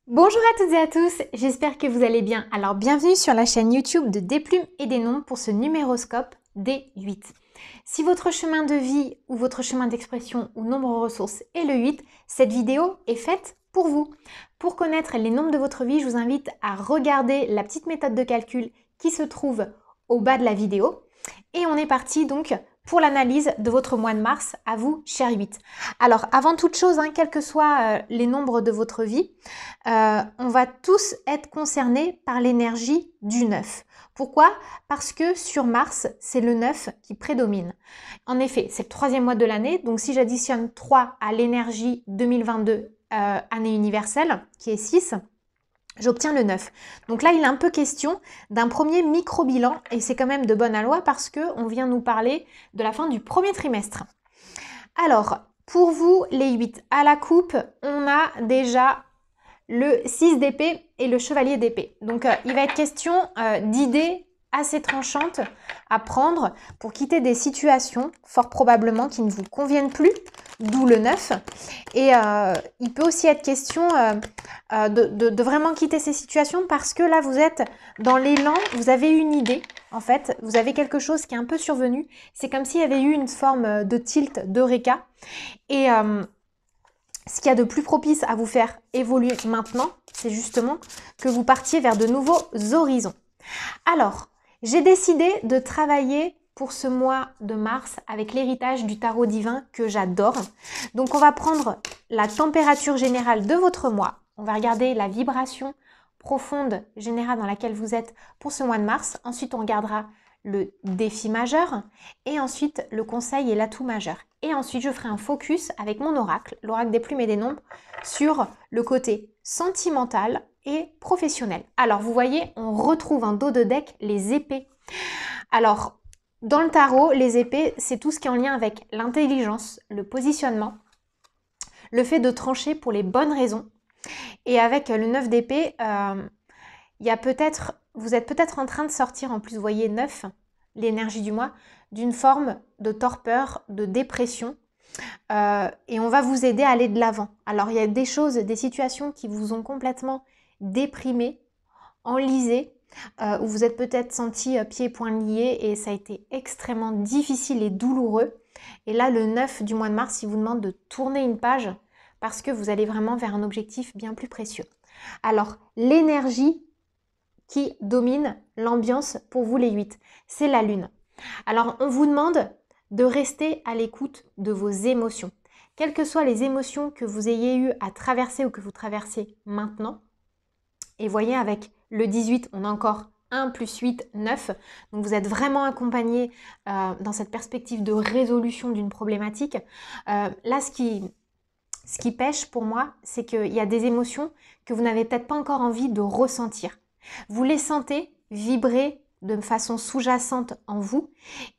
Bonjour à toutes et à tous, j'espère que vous allez bien. Alors bienvenue sur la chaîne YouTube de Des plumes et des nombres pour ce numéroscope des 8. Si votre chemin de vie ou votre chemin d'expression ou nombre ressources est le 8, cette vidéo est faite pour vous. Pour connaître les nombres de votre vie, je vous invite à regarder la petite méthode de calcul qui se trouve au bas de la vidéo. Et on est parti donc pour l'analyse de votre mois de mars, à vous, cher 8. Alors, avant toute chose, quels que soient les nombres de votre vie, on va tous être concernés par l'énergie du 9. Pourquoi? Parce que sur Mars, c'est le 9 qui prédomine. En effet, c'est le troisième mois de l'année, donc si j'additionne 3 à l'énergie 2022, année universelle, qui est 6, j'obtiens le 9. Donc là, il est un peu question d'un premier micro-bilan et c'est quand même de bonne aloi parce qu'on vient nous parler de la fin du premier trimestre. Alors, pour vous, les 8 à la coupe, on a déjà le 6 d'épée et le chevalier d'épée. Donc, il va être question d'idées assez tranchantes à prendre pour quitter des situations, fort probablement, qui ne vous conviennent plus, d'où le 9. Et il peut aussi être question de vraiment quitter ces situations parce que là, vous êtes dans l'élan, vous avez une idée, en fait, vous avez quelque chose qui est un peu survenu. C'est comme s'il y avait eu une forme de tilt, d'eureka. Et ce qu'il y a de plus propice à vous faire évoluer maintenant, c'est justement que vous partiez vers de nouveaux horizons. Alors, j'ai décidé de travailler pour ce mois de mars avec l'héritage du tarot divin que j'adore. Donc, on va prendre la température générale de votre mois. On va regarder la vibration profonde générale dans laquelle vous êtes pour ce mois de mars. Ensuite, on regardera le défi majeur et ensuite le conseil et l'atout majeur. Et ensuite, je ferai un focus avec mon oracle, l'oracle des plumes et des nombres, sur le côté sentimental et professionnel. Alors, vous voyez, on retrouve en dos de deck les épées. Alors, dans le tarot, les épées, c'est tout ce qui est en lien avec l'intelligence, le positionnement, le fait de trancher pour les bonnes raisons. Et avec le 9 d'épée, il y a vous êtes peut-être en train de sortir, en plus, vous voyez 9, l'énergie du mois, d'une forme de torpeur, de dépression. Et on va vous aider à aller de l'avant. Alors, il y a des choses, des situations qui vous ont complètement déprimé, enlisé, où vous êtes peut-être senti pieds et poings liés et ça a été extrêmement difficile et douloureux. Et là, le 9 du mois de mars, il vous demande de tourner une page parce que vous allez vraiment vers un objectif bien plus précieux. Alors, l'énergie qui domine l'ambiance pour vous les 8, c'est la lune. Alors, on vous demande de rester à l'écoute de vos émotions. Quelles que soient les émotions que vous ayez eues à traverser ou que vous traversez maintenant, et voyez, avec le 18, on a encore 1 plus 8, 9. Donc vous êtes vraiment accompagné dans cette perspective de résolution d'une problématique. Là, ce qui pêche pour moi, c'est qu'il y a des émotions que vous n'avez peut-être pas encore envie de ressentir. Vous les sentez vibrer de façon sous-jacente en vous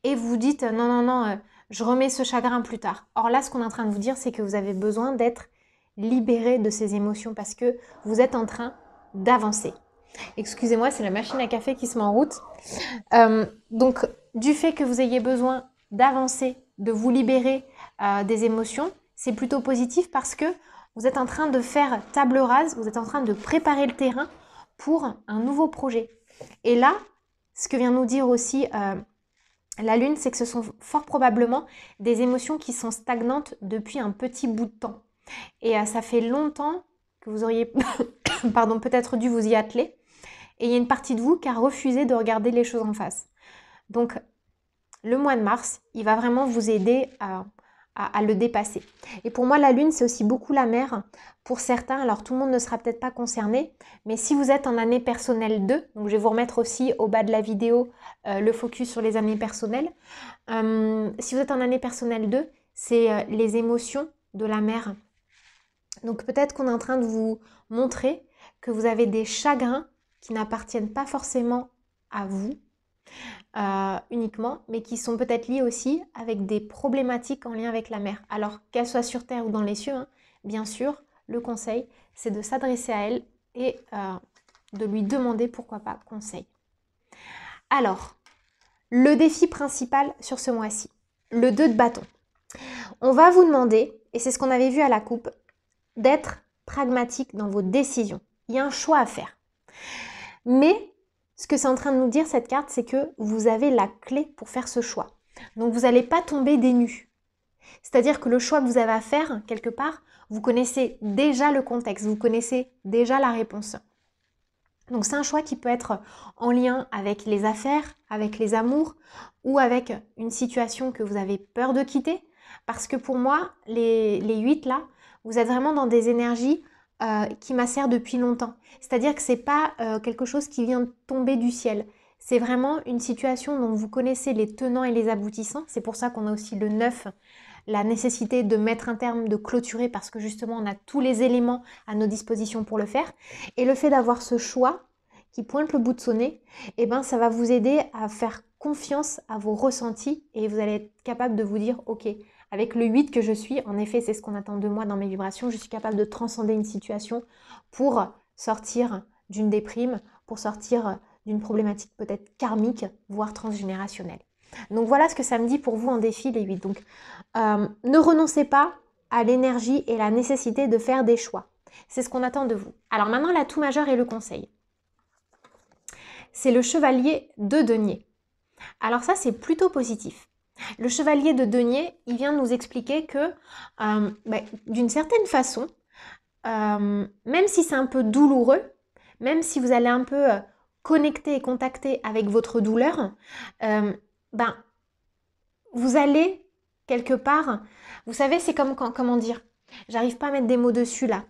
et vous dites non, je remets ce chagrin plus tard. Or là, ce qu'on est en train de vous dire, c'est que vous avez besoin d'être libéré de ces émotions parce que vous êtes en train d'avancer. Excusez-moi, c'est la machine à café qui se met en route. Donc, du fait que vous ayez besoin d'avancer, de vous libérer des émotions, c'est plutôt positif parce que vous êtes en train de faire table rase, vous êtes en train de préparer le terrain pour un nouveau projet. Et là, ce que vient nous dire aussi la Lune, c'est que ce sont fort probablement des émotions qui sont stagnantes depuis un petit bout de temps. Et ça fait longtemps que vous auriez peut-être dû vous y atteler. Et il y a une partie de vous qui a refusé de regarder les choses en face. Donc, le mois de mars, il va vraiment vous aider à le dépasser. Et pour moi, la Lune, c'est aussi beaucoup la mer. Pour certains, alors tout le monde ne sera peut-être pas concerné, mais si vous êtes en année personnelle 2, donc je vais vous remettre aussi au bas de la vidéo le focus sur les années personnelles. Si vous êtes en année personnelle 2, c'est les émotions de la mer. Donc peut-être qu'on est en train de vous montrer que vous avez des chagrins qui n'appartiennent pas forcément à vous uniquement, mais qui sont peut-être liés aussi avec des problématiques en lien avec la mer. Alors qu'elle soit sur terre ou dans les cieux, bien sûr, le conseil, c'est de s'adresser à elle et de lui demander pourquoi pas conseil. Alors, le défi principal sur ce mois-ci, le 2 de bâton. On va vous demander, et c'est ce qu'on avait vu à la coupe, d'être pragmatique dans vos décisions. Il y a un choix à faire. Mais ce que c'est en train de nous dire cette carte, c'est que vous avez la clé pour faire ce choix. Donc vous n'allez pas tomber des nues. C'est-à-dire que le choix que vous avez à faire, quelque part, vous connaissez déjà le contexte, vous connaissez déjà la réponse. Donc c'est un choix qui peut être en lien avec les affaires, avec les amours ou avec une situation que vous avez peur de quitter. Parce que pour moi, les 8 là, vous êtes vraiment dans des énergies qui macèrent depuis longtemps. C'est-à-dire que ce n'est pas quelque chose qui vient de tomber du ciel. C'est vraiment une situation dont vous connaissez les tenants et les aboutissants. C'est pour ça qu'on a aussi le 9, la nécessité de mettre un terme, de clôturer, parce que justement on a tous les éléments à nos dispositions pour le faire. Et le fait d'avoir ce choix qui pointe le bout de son nez, eh ben, ça va vous aider à faire confiance à vos ressentis et vous allez être capable de vous dire ok, avec le 8 que je suis, en effet c'est ce qu'on attend de moi dans mes vibrations, je suis capable de transcender une situation pour sortir d'une déprime, pour sortir d'une problématique peut-être karmique, voire transgénérationnelle. Donc voilà ce que ça me dit pour vous en défi les 8. Donc ne renoncez pas à l'énergie et la nécessité de faire des choix. C'est ce qu'on attend de vous. Alors maintenant l'atout majeur et le conseil. C'est le chevalier de denier. Alors ça c'est plutôt positif. Le chevalier de denier, il vient nous expliquer que d'une certaine façon, même si c'est un peu douloureux, même si vous allez un peu connecter et contacter avec votre douleur, vous allez quelque part, vous savez, c'est comme quand, comment dire, j'arrive pas à mettre des mots dessus là.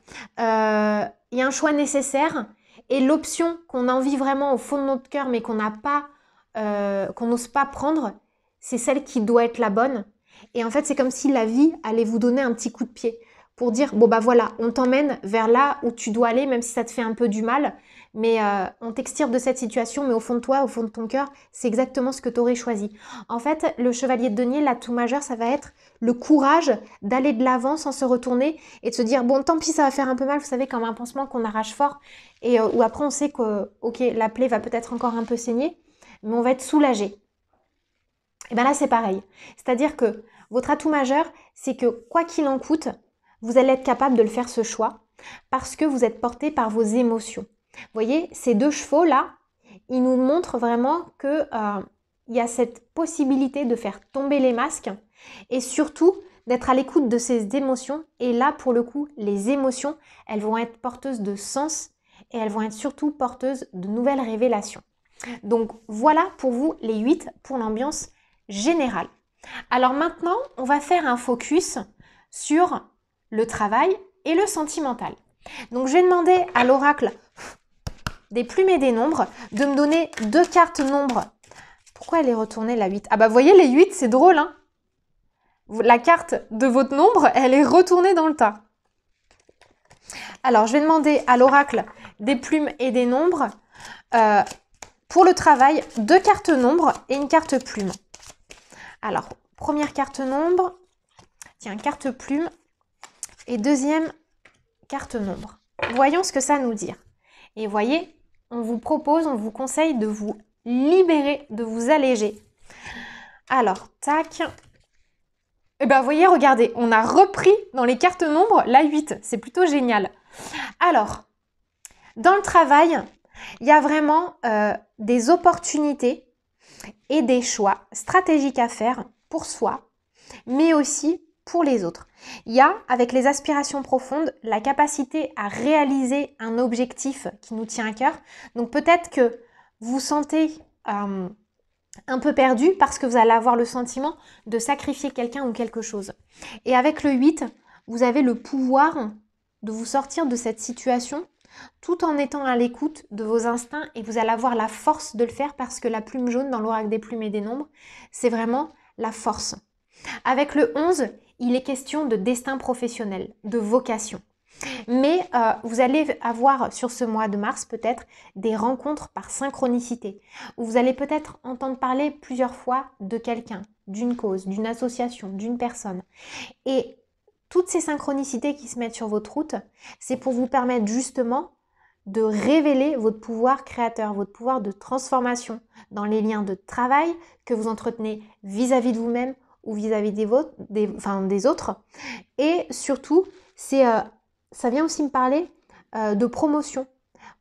Il y a un choix nécessaire et l'option qu'on a envie vraiment au fond de notre cœur mais qu'on n'a pas, qu'on n'ose pas prendre, c'est celle qui doit être la bonne. Et en fait, c'est comme si la vie allait vous donner un petit coup de pied pour dire, bon bah voilà, on t'emmène vers là où tu dois aller, même si ça te fait un peu du mal, mais on t'extire de cette situation, mais au fond de toi, au fond de ton cœur, c'est exactement ce que tu aurais choisi. En fait, le chevalier de denier, l'atout majeur, ça va être le courage d'aller de l'avant sans se retourner et de se dire, bon, tant pis, ça va faire un peu mal, vous savez, comme un pansement qu'on arrache fort, et où après on sait que, ok, la plaie va peut-être encore un peu saigner, mais on va être soulagé. Et bien là, c'est pareil. C'est-à-dire que votre atout majeur, c'est que quoi qu'il en coûte, vous allez être capable de le faire ce choix parce que vous êtes porté par vos émotions. Vous voyez, ces deux chevaux-là, ils nous montrent vraiment qu'il y a cette possibilité de faire tomber les masques et surtout d'être à l'écoute de ces émotions. Et là, pour le coup, les émotions, elles vont être porteuses de sens et elles vont être surtout porteuses de nouvelles révélations. Donc voilà pour vous les 8 pour l'ambiance générale. Alors maintenant, on va faire un focus sur le travail et le sentimental. Donc je vais demander à l'oracle des plumes et des nombres de me donner 2 cartes nombres. Pourquoi elle est retournée la 8? Ah bah vous voyez les 8, c'est drôle hein. La carte de votre nombre, elle est retournée dans le tas. Alors je vais demander à l'oracle des plumes et des nombres. Pour le travail, 2 cartes nombres et une carte plume. Alors, première carte nombre, tiens, carte plume. Et deuxième carte nombre. Voyons ce que ça nous dit. Et voyez, on vous propose, on vous conseille de vous libérer, de vous alléger. Alors, tac. Et bien, voyez, regardez, on a repris dans les cartes nombres la 8. C'est plutôt génial. Alors, dans le travail, il y a vraiment des opportunités et des choix stratégiques à faire pour soi, mais aussi pour les autres. Il y a, avec les aspirations profondes, la capacité à réaliser un objectif qui nous tient à cœur. Donc peut-être que vous vous sentez un peu perdu parce que vous allez avoir le sentiment de sacrifier quelqu'un ou quelque chose. Et avec le 8, vous avez le pouvoir de vous sortir de cette situation tout en étant à l'écoute de vos instincts et vous allez avoir la force de le faire parce que la plume jaune dans l'oracle des plumes et des nombres, c'est vraiment la force. Avec le 11, il est question de destin professionnel, de vocation. Mais vous allez avoir sur ce mois de mars peut-être des rencontres par synchronicité, où vous allez peut-être entendre parler plusieurs fois de quelqu'un, d'une cause, d'une association, d'une personne. Et toutes ces synchronicités qui se mettent sur votre route, c'est pour vous permettre justement de révéler votre pouvoir créateur, votre pouvoir de transformation dans les liens de travail que vous entretenez vis-à-vis de vous-même ou vis-à-vis des autres. Et surtout, ça vient aussi me parler de promotion.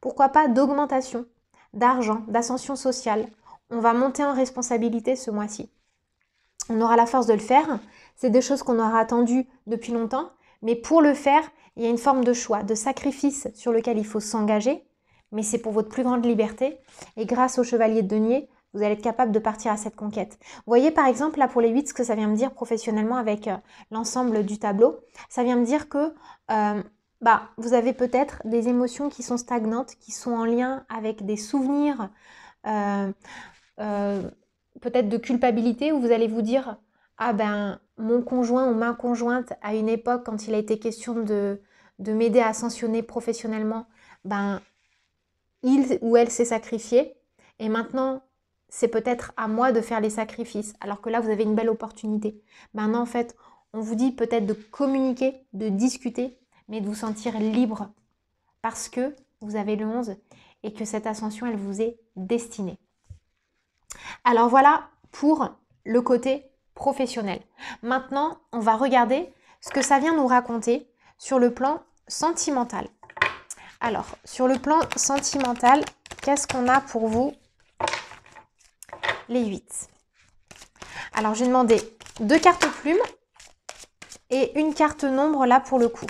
Pourquoi pas d'augmentation, d'argent, d'ascension sociale. On va monter en responsabilité ce mois-ci. On aura la force de le faire. C'est des choses qu'on aura attendues depuis longtemps. Mais pour le faire, il y a une forme de choix, de sacrifice sur lequel il faut s'engager. Mais c'est pour votre plus grande liberté. Et grâce au chevalier de denier, vous allez être capable de partir à cette conquête. Vous voyez par exemple là pour les 8 ce que ça vient me dire professionnellement avec l'ensemble du tableau. Ça vient me dire que vous avez peut-être des émotions qui sont stagnantes, qui sont en lien avec des souvenirs peut-être de culpabilité où vous allez vous dire « Ah ben, mon conjoint ou ma conjointe, à une époque, quand il a été question de m'aider à ascensionner professionnellement, ben, il ou elle s'est sacrifié. Et maintenant, c'est peut-être à moi de faire les sacrifices. Alors que là, vous avez une belle opportunité. Maintenant, en fait, on vous dit peut-être de communiquer, de discuter, mais de vous sentir libre. Parce que vous avez le 11 et que cette ascension, elle vous est destinée. Alors voilà pour le côté professionnel. Maintenant, on va regarder ce que ça vient nous raconter sur le plan sentimental. Alors, sur le plan sentimental, qu'est-ce qu'on a pour vous, les 8? Alors, j'ai demandé 2 cartes plumes et une carte nombre là pour le coup.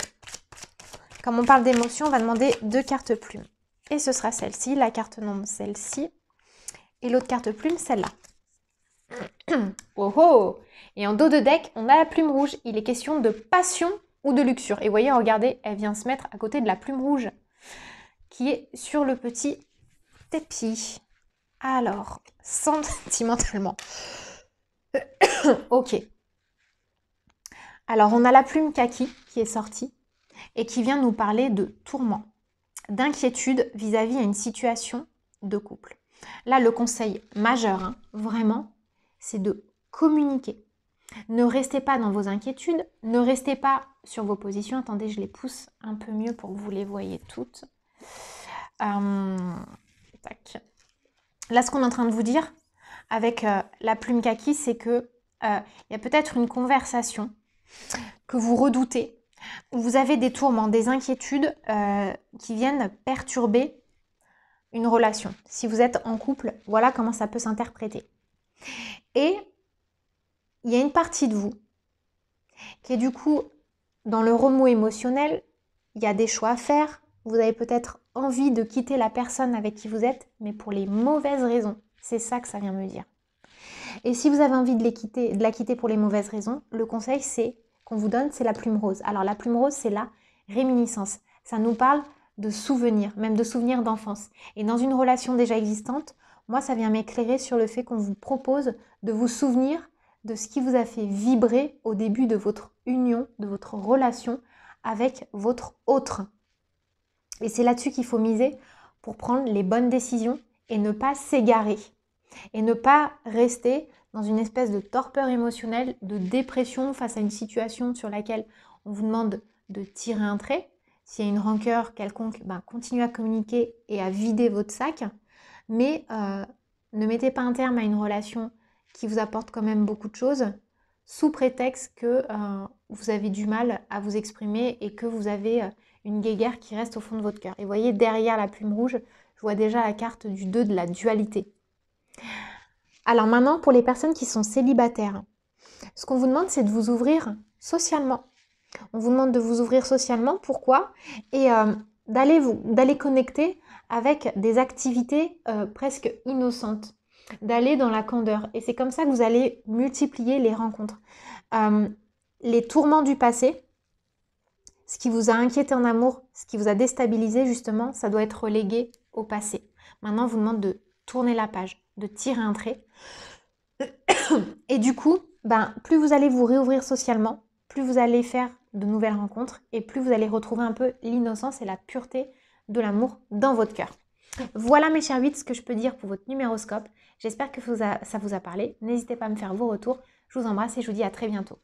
Comme on parle d'émotion, on va demander 2 cartes plumes. Et ce sera celle-ci, la carte nombre, celle-ci. Et l'autre carte plume, celle-là. Oh oh! Et en dos de deck, on a la plume rouge. Il est question de passion ou de luxure. Et vous voyez, regardez, elle vient se mettre à côté de la plume rouge qui est sur le petit tapis. Alors, sentimentalement. Ok. Alors, on a la plume kaki qui est sortie et qui vient nous parler de tourment, d'inquiétude vis-à-vis d'une situation de couple. Là, le conseil majeur, vraiment, c'est de communiquer. Ne restez pas dans vos inquiétudes, ne restez pas sur vos positions. Attendez, je les pousse un peu mieux pour que vous les voyez toutes. Tac. Là, ce qu'on est en train de vous dire avec la plume kaki, c'est que il y a peut-être une conversation que vous redoutez, où vous avez des tourments, des inquiétudes qui viennent perturber une relation. Si vous êtes en couple, voilà comment ça peut s'interpréter. Et il y a une partie de vous qui est du coup dans le remous émotionnel. Il y a des choix à faire. Vous avez peut-être envie de quitter la personne avec qui vous êtes, mais pour les mauvaises raisons. C'est ça que ça vient me dire. Et si vous avez envie de la quitter pour les mauvaises raisons, le conseil qu'on vous donne, c'est la plume rose. Alors la plume rose, c'est la réminiscence. Ça nous parle de souvenirs, même de souvenirs d'enfance. Et dans une relation déjà existante, moi, ça vient m'éclairer sur le fait qu'on vous propose de vous souvenir de ce qui vous a fait vibrer au début de votre union, de votre relation avec votre autre. Et c'est là-dessus qu'il faut miser pour prendre les bonnes décisions et ne pas s'égarer. Et ne pas rester dans une espèce de torpeur émotionnelle, de dépression face à une situation sur laquelle on vous demande de tirer un trait. S'il y a une rancœur quelconque, continuez à communiquer et à vider votre sac. Mais ne mettez pas un terme à une relation qui vous apporte quand même beaucoup de choses sous prétexte que vous avez du mal à vous exprimer et que vous avez une guéguerre qui reste au fond de votre cœur. Et vous voyez, derrière la plume rouge, je vois déjà la carte du 2 de la dualité. Alors maintenant, pour les personnes qui sont célibataires, ce qu'on vous demande, c'est de vous ouvrir socialement. On vous demande de vous ouvrir socialement, pourquoi? Et d'aller connecter avec des activités presque innocentes, d'aller dans la candeur. Et c'est comme ça que vous allez multiplier les rencontres. Les tourments du passé, ce qui vous a inquiété en amour, ce qui vous a déstabilisé justement, ça doit être relégué au passé. Maintenant, on vous demande de tourner la page, de tirer un trait. Et du coup, plus vous allez vous réouvrir socialement, plus vous allez faire de nouvelles rencontres et plus vous allez retrouver un peu l'innocence et la pureté de l'amour dans votre cœur. Voilà mes chers 8, ce que je peux dire pour votre numéroscope. J'espère que ça vous a parlé. N'hésitez pas à me faire vos retours. Je vous embrasse et je vous dis à très bientôt.